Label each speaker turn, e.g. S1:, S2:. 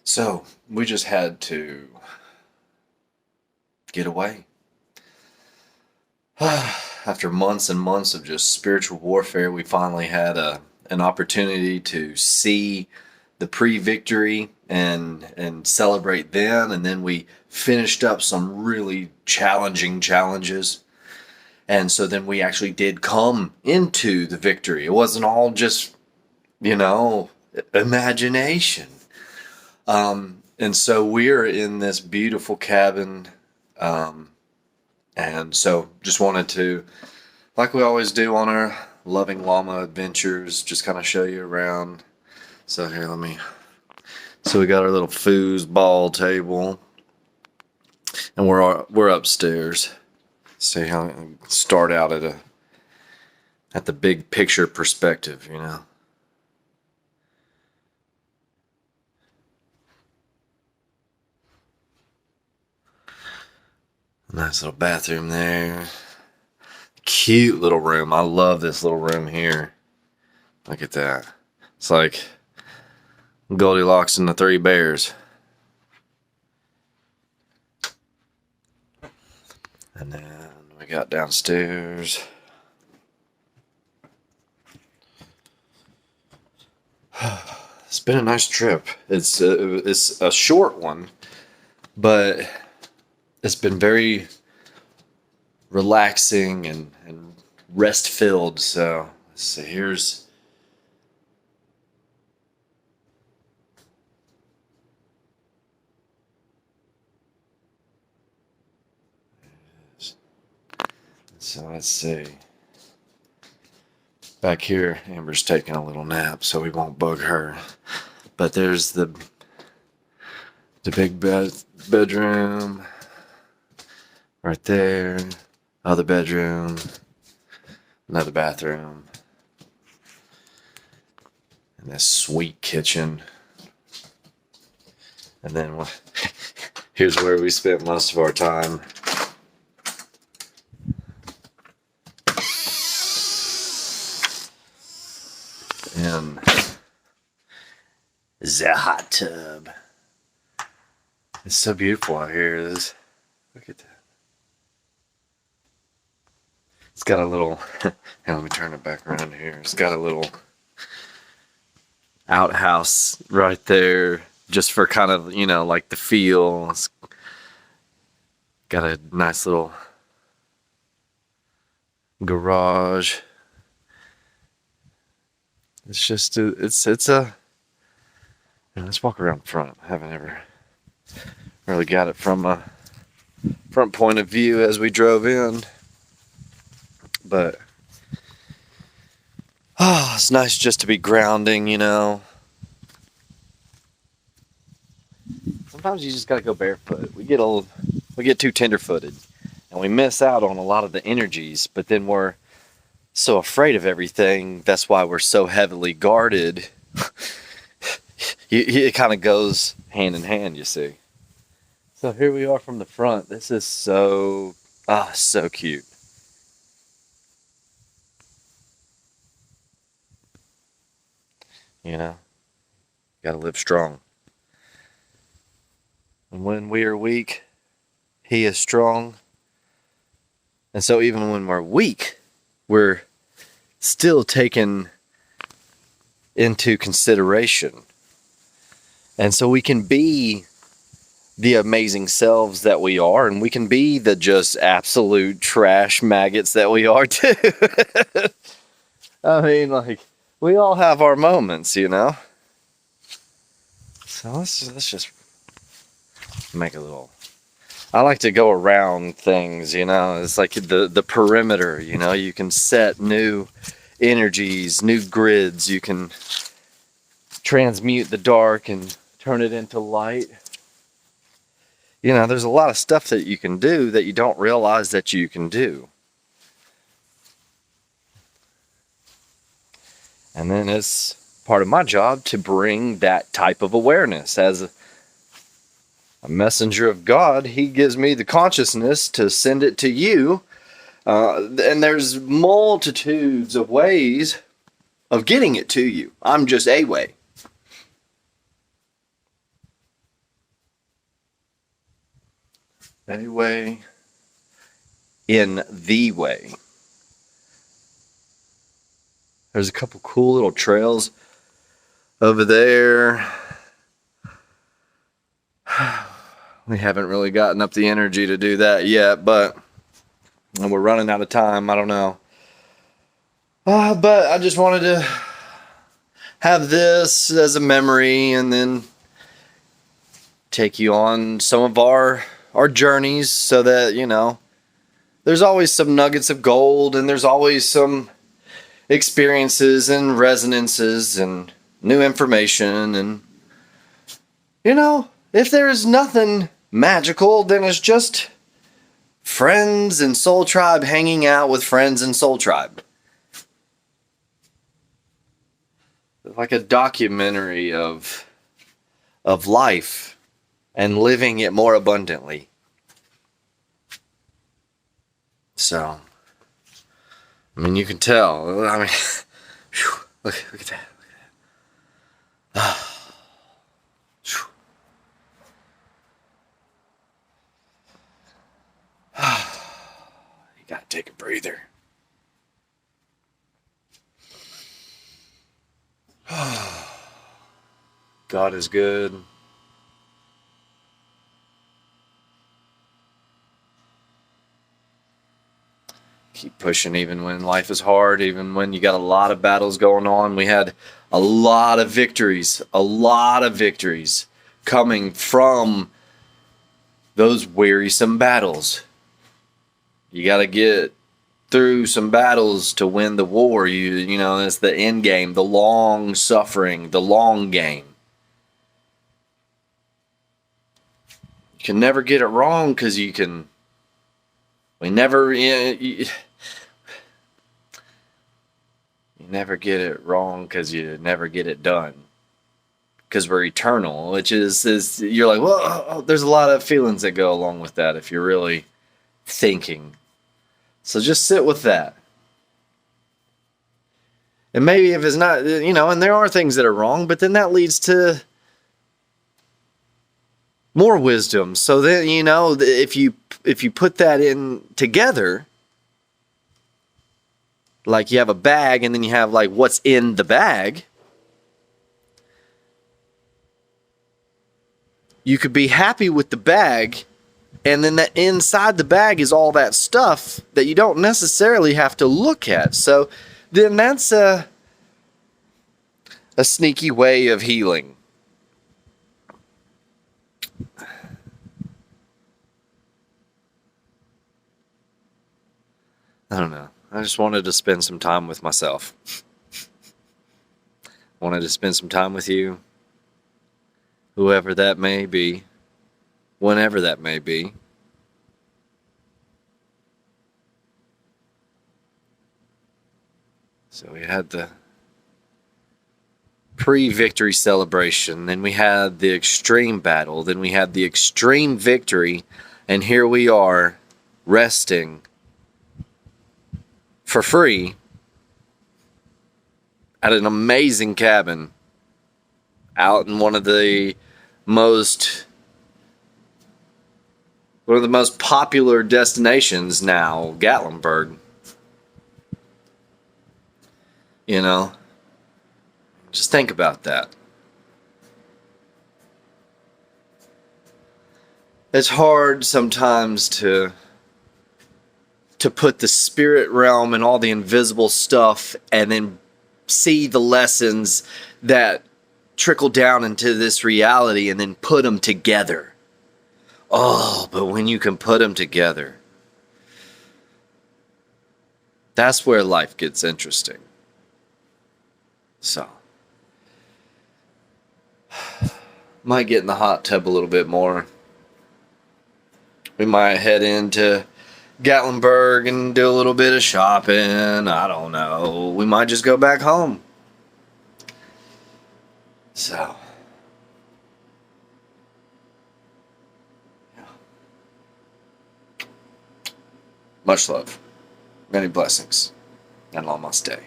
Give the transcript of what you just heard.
S1: So we just had to get away. After months and months of just spiritual warfare, we finally had an opportunity to see the pre-victory and celebrate then. And then we finished up some really challenging challenges. And so then we actually did come into the victory. It wasn't all just, you know, imagination. And so we're in this beautiful cabin. Um, and so just wanted to, like we always do on our Loving Llama adventures, just kind of show you around. So here, so we got our little foosball table and we're upstairs. See how start out at the big picture perspective, you know. Nice little bathroom there. Cute little room. I love this little room here. Look at that. It's like Goldilocks and the Three Bears. And then we got downstairs. It's been a nice trip. It's a short one, but it's been very relaxing and rest filled. So here's so let's see. Back here, Amber's taking a little nap, so we won't bug her. But there's the big bedroom right there. Other bedroom. Another bathroom. And this sweet kitchen. And then here's where we spent most of our time. In the hot tub. It's so beautiful out here. Look at that. It's got a little, let me turn it back around here. It's got a little outhouse right there just for kind of, like the feel. It's got a nice little garage. It's just, let's walk around front. I haven't ever really got it from a front point of view as we drove in. But, it's nice just to be grounding, Sometimes you just gotta go barefoot. We get too tender-footed, and we miss out on a lot of the energies, but then we're so afraid of everything. That's why we're so heavily guarded. It kind of goes hand in hand, you see. So here we are from the front. This is so cute. Gotta live strong. And when we are weak, he is strong. And so even when we're weak, we're still taken into consideration. And so we can be the amazing selves that we are, and we can be the just absolute trash maggots that we are too. I mean, we all have our moments, So let's just make a little. I like to go around things, It's like the perimeter, You can set new energies, new grids. You can transmute the dark and turn it into light. There's a lot of stuff that you can do that you don't realize that you can do. And then it's part of my job to bring that type of awareness. As a messenger of God, he gives me the consciousness to send it to you. And there's multitudes of ways of getting it to you. I'm just a way. A way. In the way. There's a couple cool little trails over there. We haven't really gotten up the energy to do that yet, but we're running out of time. I don't know. But I just wanted to have this as a memory and then take you on some of our journeys so that, you know, there's always some nuggets of gold and there's always some experiences and resonances and new information. And, you know, if there is nothing magical, then it's just friends and Soul Tribe hanging out with friends and Soul Tribe. Like a documentary of life and living it more abundantly. So, I mean, you can tell. I mean, whew, look at that. Look at that. You gotta take a breather. God is good. Keep pushing even when life is hard, even when you got a lot of battles going on. We had a lot of victories coming from those wearisome battles. You got to get through some battles to win the war. You know, it's the end game, the long suffering, the long game. You can never get it wrong because you never get it wrong because you never get it done. Because we're eternal, which is you're like, well, there's a lot of feelings that go along with that if you're really thinking. So just sit with that. And maybe if it's not, you know, and there are things that are wrong, but then that leads to more wisdom. So then, you know, if you put that in together, like you have a bag and then you have like what's in the bag, you could be happy with the bag, and then that inside the bag is all that stuff that you don't necessarily have to look at. So then that's a sneaky way of healing. I don't know. I just wanted to spend some time with myself. Wanted to spend some time with you. Whoever that may be. Whenever that may be. So we had the pre-victory celebration, then we had the extreme battle, then we had the extreme victory, and here we are resting for free at an amazing cabin out in one of the most popular destinations now, Gatlinburg. You know, just think about that. It's hard sometimes to put the spirit realm and all the invisible stuff and then see the lessons that trickle down into this reality and then put them together. Oh, but when you can put them together, that's where life gets interesting. So, might get in the hot tub a little bit more. We might head into Gatlinburg and do a little bit of shopping. I don't know. We might just go back home. So, yeah. Much love, many blessings, and namaste.